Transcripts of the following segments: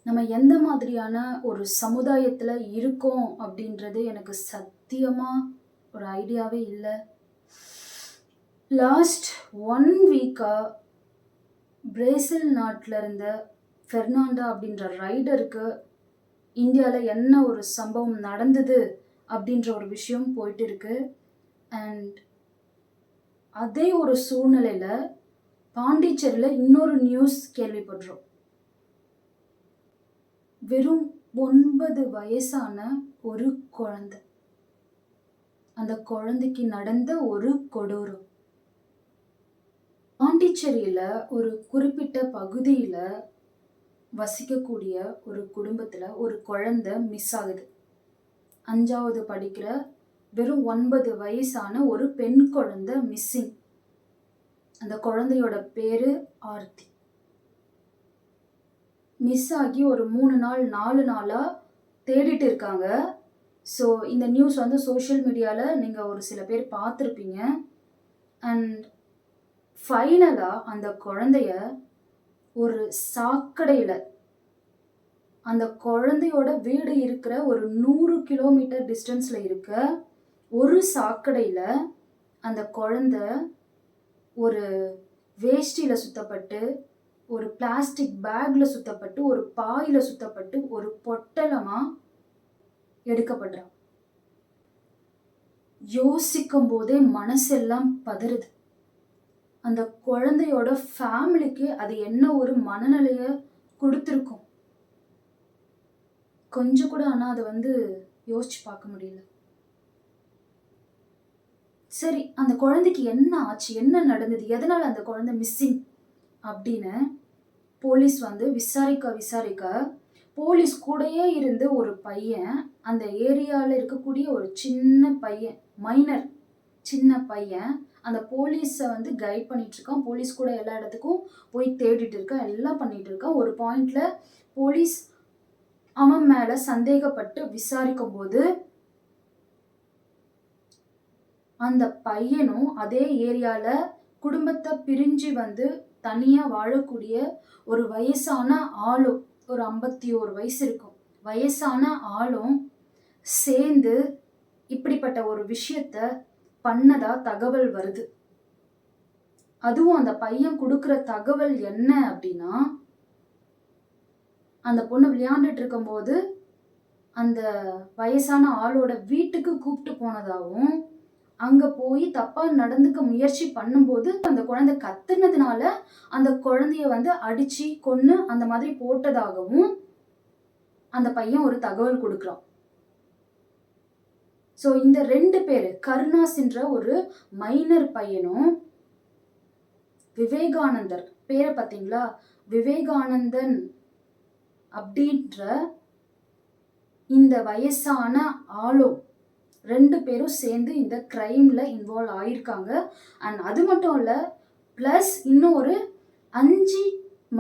நம்ம எந்த மாதிரியான ஒரு சமுதாயத்துல இருக்கோம் அப்படின்றது எனக்கு சத்தியமா ஒரு ஐடியாவே இல்ல. லாஸ்ட் 1 வீக்கா பிரேசில் நாட்டுல இருந்த பெர்னாண்டா அப்படின்ற ரைடருக்கு இந்தியால என்ன ஒரு சம்பவம் நடந்தது அப்படின்ற ஒரு விஷயம் போயிட்டு இருக்கு. அண்ட் அதே ஒரு சூழ்நிலையில பாண்டிச்சேரியில இன்னொரு நியூஸ் கேள்விப்படுறோம். வெறும் 9 வயசான ஒரு குழந்தை. அந்த குழந்தைக்கு நடந்த ஒரு கொடூரம். பாண்டிச்சேரியில ஒரு குறிப்பிட்ட பகுதியில வசிக்கக்கூடிய ஒரு குடும்பத்துல ஒரு குழந்தை மிஸ் ஆகுது. 5வது படிக்கிற வெறும் 9 வயசான ஒரு பெண் குழந்தை மிஸ்ஸிங். அந்த குழந்தையோட பேரு ஆர்த்தி. மிஸ் ஆகி ஒரு 3 நாள் 4 நாளா தேடிட்டு இருக்காங்க. ஸோ இந்த நியூஸ் வந்து சோஷியல் மீடியால நீங்க ஒரு சில பேர் பார்த்துருப்பீங்க. அண்ட் ஃபைனலா அந்த குழந்தைய ஒரு சாக்கடையில, அந்த குழந்தையோட வீடு இருக்கிற ஒரு 100 கிலோமீட்டர் டிஸ்டன்ஸ்ல இருக்க ஒரு சாக்கடையில அந்த குழந்தை ஒரு வேஷ்டியில சுத்தப்பட்டு, ஒரு பிளாஸ்டிக் பேக்ல சுத்தப்பட்டு, ஒரு பாயில சுத்தப்பட்டு, ஒரு பொட்டலமா எடுக்கப்படுறா. யோசிக்கும் போதே மனசெல்லாம் பதறுது. அந்த குழந்தையோட ஃபேமிலிக்கு அது என்ன ஒரு மனநிலைய கொடுத்திருக்கும். கொஞ்சம் கூட ஆனா அதை வந்து யோசிச்சு பார்க்க முடியல. சரி, அந்த குழந்தைக்கு என்ன ஆச்சு, என்ன நடந்தது, எதனால அந்த குழந்தை மிஸ்ஸிங் அப்படின்னு போலீஸ் வந்து விசாரிக்க போலீஸ் கூடயே இருந்து ஒரு பையன், அந்த ஏரியால இருக்கக்கூடிய ஒரு சின்ன பையன், மைனர் சின்ன பையன் அந்த போலீஸை வந்து கைட் பண்ணிட்டு இருக்கான். போலீஸ் கூட எல்லா இடத்துக்கும் போய் தேடிட்டு இருக்கான், எல்லாம் பண்ணிட்டு இருக்கான். ஒரு பாயிண்ட்ல போலீஸ் அவன் மேல சந்தேகப்பட்டு விசாரிக்கும் போது அந்த பையனும் அதே ஏரியால குடும்பத்தை பிரிஞ்சு வந்து தனியா வாழக்கூடிய ஒரு வயசான ஆளும், ஒரு 51 வயசு இருக்கும் வயசான ஆளும் சேர்ந்து இப்படிப்பட்ட ஒரு விஷயத்த பண்ணதா தகவல் வருது. அதுவும் அந்த பையன் கொடுக்கிற தகவல் என்ன அப்படின்னா, அந்த பொண்ணு விளையாண்டுட்டு இருக்கும்போது அந்த வயசான ஆளோட வீட்டுக்கு கூப்பிட்டு போனதாகவும், அங்க போய் தப்பா நடந்துக்க முயற்சி பண்ணும்போது அந்த குழந்தை கத்துனதுனால அந்த குழந்தைய வந்து அடிச்சு கொன்னு அந்த மாதிரி போட்டதாகவும் அந்த பையன் ஒரு தகவல் கொடுக்குறான். ஸோ இந்த 2 பேரு, கருணாஸ்ன்ற ஒரு மைனர் பையனும், விவேகானந்தர் பேரை பார்த்தீங்களா, விவேகானந்தன் அப்படின்ற இந்த வயசான ஆளும் 2 பேரும் சேர்ந்து இந்த கிரைம்ல இன்வால்வ் ஆயிருக்காங்க. அண்ட் அது மட்டும் இல்ல, பிளஸ் இன்னும் ஒரு 5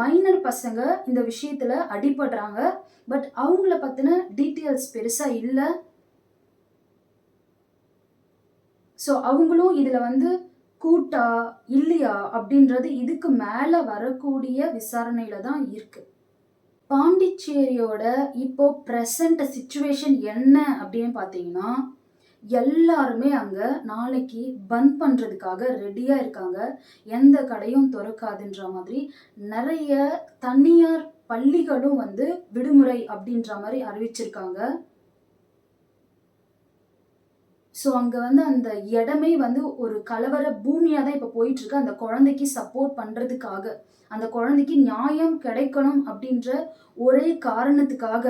மைனர் பசங்க இந்த விஷயத்துல அடிபடுறாங்க. பட் அவங்கள பத்தின டீட்டெயில்ஸ் பெருசா இல்ல. ஸோ அவங்களும் இதுல வந்து கூட்டா இல்லையா அப்படின்றது இதுக்கு மேல வரக்கூடிய விசாரணையில தான் இருக்கு. பாண்டிச்சேரியோட இப்போ பிரசன்ட் சிச்சுவேஷன் என்ன அப்படின்னு பார்த்தீங்கன்னா, எல்லாருமே அங்க நாளைக்கு பந்த் பண்றதுக்காக ரெடியா இருக்காங்க. எந்த கடையும் திறக்காதுன்ற மாதிரி நிறைய தனியார் பள்ளிகளும் வந்து விடுமுறை அப்படின்ற மாதிரி அறிவிச்சிருக்காங்க. ஸோ அங்க வந்து அந்த இடமே வந்து ஒரு கலவர பூமியா தான் இப்ப போயிட்டு இருக்கு. அந்த குழந்தைக்கு சப்போர்ட் பண்றதுக்காக, அந்த குழந்தைக்கு நியாயம் கிடைக்கணும் அப்படின்ற ஒரே காரணத்துக்காக.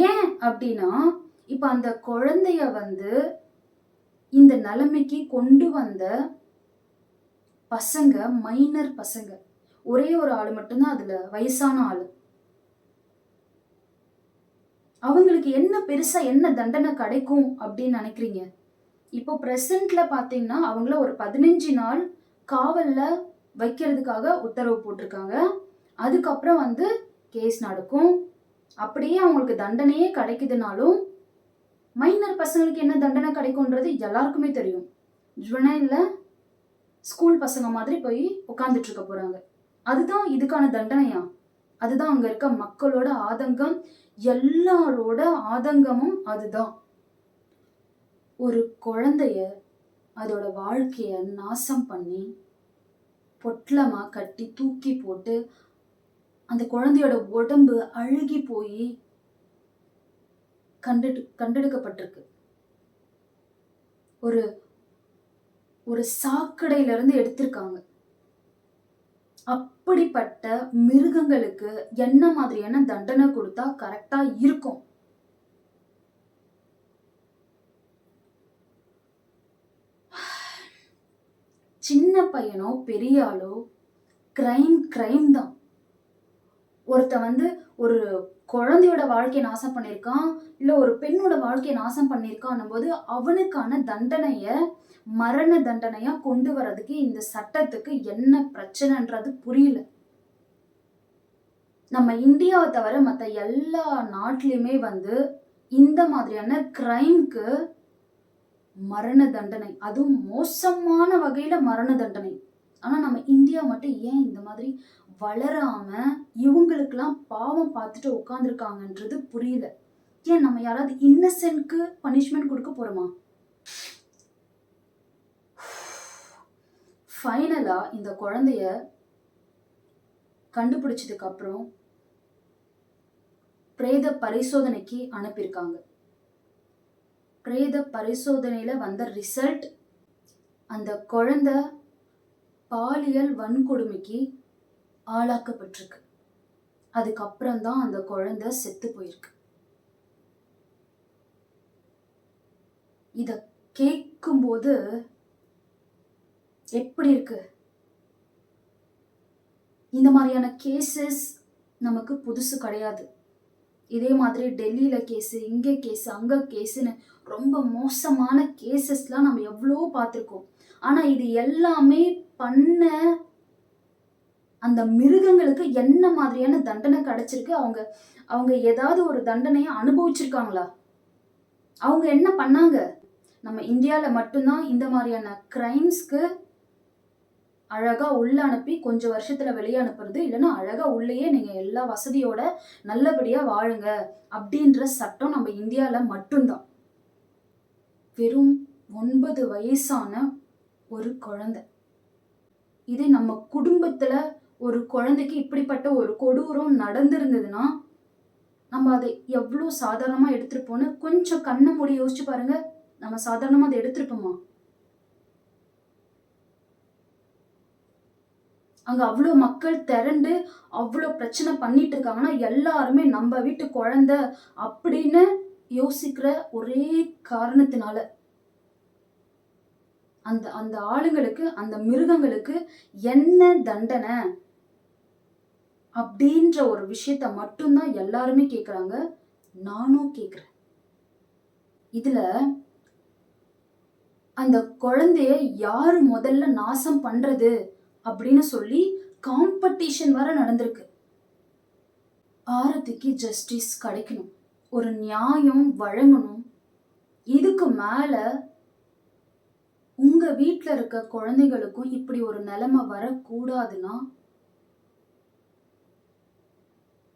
ஏன் அப்படின்னா, இப்ப அந்த குழந்தைய வந்து இந்த நிலைமைக்கு கொண்டு வந்த பசங்க மைனர் பசங்க. ஒரே ஒரு ஆளு மட்டும்தான் அதுல வயசான ஆளு. அவங்களுக்கு என்ன பெருசா என்ன தண்டனை கிடைக்கும் அப்படின்னு நினைக்கிறீங்க? இப்போ பிரசன்ட்ல பாத்தீங்கன்னா அவங்கள ஒரு 15 நாள் காவல்ல வைக்கிறதுக்காக உத்தரவு போட்டிருக்காங்க. அதுக்கப்புறம் வந்து கேஸ் நடக்கும். அப்படியே அவங்களுக்கு தண்டனையே கிடைக்குதுனாலும் மைனர் பசங்களுக்கு என்ன தண்டனை கிடைக்கும்ன்றது எல்லாருக்குமே தெரியும். ஜுவனைல்ல ஸ்கூல் பசங்க மாதிரி போய் உட்கார்ந்துட்டு இருக்க போறாங்க. அதுதான் இதுக்கான தண்டனையா அதுதான் அங்க இருக்க மக்களோட ஆதங்கம், எல்லாரோட ஆதங்கமும் அதுதான். ஒரு குழந்தைய அதோட வாழ்க்கைய நாசம் பண்ணி பொட்டலமா கட்டி தூக்கி போட்டு அந்த குழந்தையோட உடம்பு அழுகி போய் கண்டெடுக்கப்பட்டிருக்கு. ஒரு ஒரு சாக்கடையில இருந்து எடுத்திருக்காங்க. அப்படிப்பட்ட மிருகங்களுக்கு என்ன மாதிரியான தண்டனை கொடுத்தா கரெக்டா இருக்கும்? சின்ன பையனோ பெரிய ஆளோ கிரைம் தான். ஒருத்த ஒரு குழந்தையோட வாழ்க்கையை நாசம் பண்ணியிருக்கான், இல்ல ஒரு பெண்ணோட வாழ்க்கையை நாசம் பண்ணியிருக்கான் போது அவனுக்கான தண்டனைய மரண தண்டனையா கொண்டு வர்றதுக்கு இந்த சட்டத்துக்கு என்ன பிரச்சனைன்றது புரியல. நம்ம இந்தியாவை தவிர மத்த எல்லா நாட்டிலுமே இந்த மாதிரியான கிரைம்க்கு மரண தண்டனை, அதுவும் மோசமான வகையில மரண தண்டனை. ஆனா நம்ம இந்தியா மட்டும் ஏன் இந்த மாதிரி வளராம இவங்களுக்கெல்லாம் பாவம் பார்த்துட்டு உட்கார்ந்துருக்காங்கன்றது புரியல. ஏன் நம்ம யாராவது இன்னசென்ட்க்கு பனிஷ்மெண்ட் கொடுக்க போறோமா? ஃபைனலா இந்த குழந்தைய கண்டுபிடிச்சதுக்கு அப்புறம் பிரேத பரிசோதனைக்கு அனுப்பியிருக்காங்க. பிரேத பரிசோதனையில வந்த ரிசல்ட், அந்த குழந்தை பாலியல் வன்கொடுமைக்கு ஆளாக்கப்பட்டிருக்கு. அதுக்கப்புறம் தான் அந்த குழந்தை செத்து போயிருக்கு. இத கேட்கும்போது எப்படி இருக்கு? இந்த மாதிரியான கேசஸ் நமக்கு புதுசு கிடையாது. இதே மாதிரி டெல்லியில கேஸ், இங்க கேஸ், அங்க கேஸ்ன்னு ரொம்ப மோசமான கேசஸ்லாம் நம்ம எவ்வளோ பார்த்துருக்கோம். ஆனா இது எல்லாமே பண்ண அந்த மிருகங்களுக்கு என்ன மாதிரியான தண்டனை கிடைச்சிருக்கு? அவங்க ஏதாவது ஒரு தண்டனையை அனுபவிச்சிருக்காங்களா? அவங்க என்ன பண்ணாங்க? நம்ம இந்தியால மட்டும்தான் இந்த மாதிரியான கிரைம்ஸ்க்கு அழகா உள்ள அனுப்பி கொஞ்சம் வருஷத்துல வெளியே அனுப்புறது, இல்லைன்னா அழகா உள்ளேயே நீங்க எல்லா வசதியோட நல்லபடியா வாழுங்க அப்படின்ற சட்டம் நம்ம இந்தியால மட்டும்தான். வெறும் 9 வயசான ஒரு குழந்தை. இதே நம்ம குடும்பத்துல ஒரு குழந்தைக்கு இப்படிப்பட்ட ஒரு கொடூரம் நடந்திருந்ததுன்னா நம்ம அதை எவ்வளவு சாதாரணமா எடுத்திருப்போம்னு கொஞ்சம் கண்ணை மூடி யோசிச்சு பாருங்க. நம்ம சாதாரணமா அதை எடுத்திருப்போமா? அங்க அவ்வளவு மக்கள் திரண்டு அவ்வளவு பிரச்சனை பண்ணிட்டு இருக்காங்கன்னா எல்லாருமே நம்ம வீட்டு குழந்தை அப்படின்னு யோசிக்கிற ஒரே காரணத்தினால அந்த அந்த ஆளுங்களுக்கு, அந்த மிருகங்களுக்கு என்ன தண்டனை அப்படின்ற ஒரு விஷயத்த மட்டும்தான் எல்லாருமே கேக்குறாங்க. நானும் கேக்குறேன். இதுல அந்த குழந்தைய யாரு முதல்ல நாசம் பண்றது அப்படின்னு சொல்லி காம்படிஷன் வர நடந்திருக்கு. ஆரத்திக்கு ஜஸ்டிஸ் கிடைக்கணும், ஒரு நியாயம் வழங்கணும். இதுக்கு மேல உங்க வீட்டுல இருக்க குழந்தைகளுக்கும் இப்படி ஒரு நிலைமை வரக்கூடாதுன்னா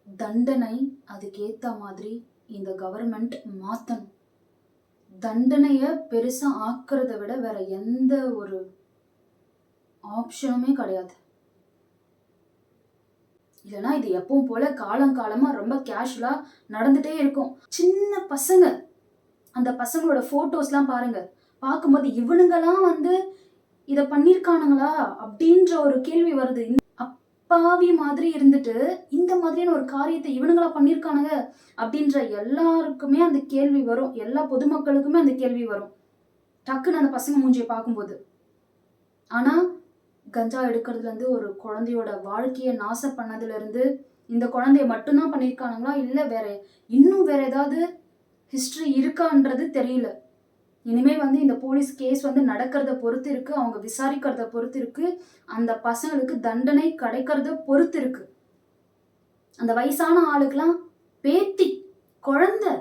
தண்டனை அதுக்கேத்த மாதிரி இந்த கவர்மெண்ட் மாத்தணும். தண்டனைய பெருசா ஆக்குறத விட வேற எந்த ஒரு ஆப்ஷனுமே கிடையாது. இல்லைன்னா இது எப்பவும் போல காலங்காலமா ரொம்ப கேஷுவலா நடந்துட்டே இருக்கும். சின்ன பசங்க, அந்த பசங்களோட போட்டோஸ்லாம் பாருங்க. பார்க்கும்போது இவனுங்கெல்லாம் இத பண்ணிருக்கானுங்களா அப்படின்ற ஒரு கேள்வி வருது. அப்பாவி மாதிரி இருந்துட்டு இந்த மாதிரியான ஒரு காரியத்தை இவனுங்களா பண்ணிருக்கானுங்க அப்படின்ற எல்லாருக்குமே அந்த கேள்வி வரும். எல்லா பொதுமக்களுக்குமே அந்த கேள்வி வரும் டக்குன்னு அந்த பசங்க மூஞ்சியை பார்க்கும்போது. ஆனா கஞ்சா எடுக்கிறதுல இருந்து, ஒரு குழந்தையோட வாழ்க்கையை நாசம் பண்ணதுல இருந்து, இந்த குழந்தைய மட்டும்தான் பண்ணிருக்கானுங்களா இல்ல இன்னும் வேற ஏதாவது ஹிஸ்டரி இருக்கான்றது தெரியல. இனிமே இந்த போலீஸ் கேஸ் நடக்கிறத பொறுத்து இருக்கு, அவங்க விசாரிக்கிறத பொறுத்து இருக்கு, அந்த பசங்களுக்கு தண்டனை கிடைக்கிறத பொறுத்து இருக்கு. அந்த வயசான ஆளுக்கெல்லாம் பேத்தி குழந்தை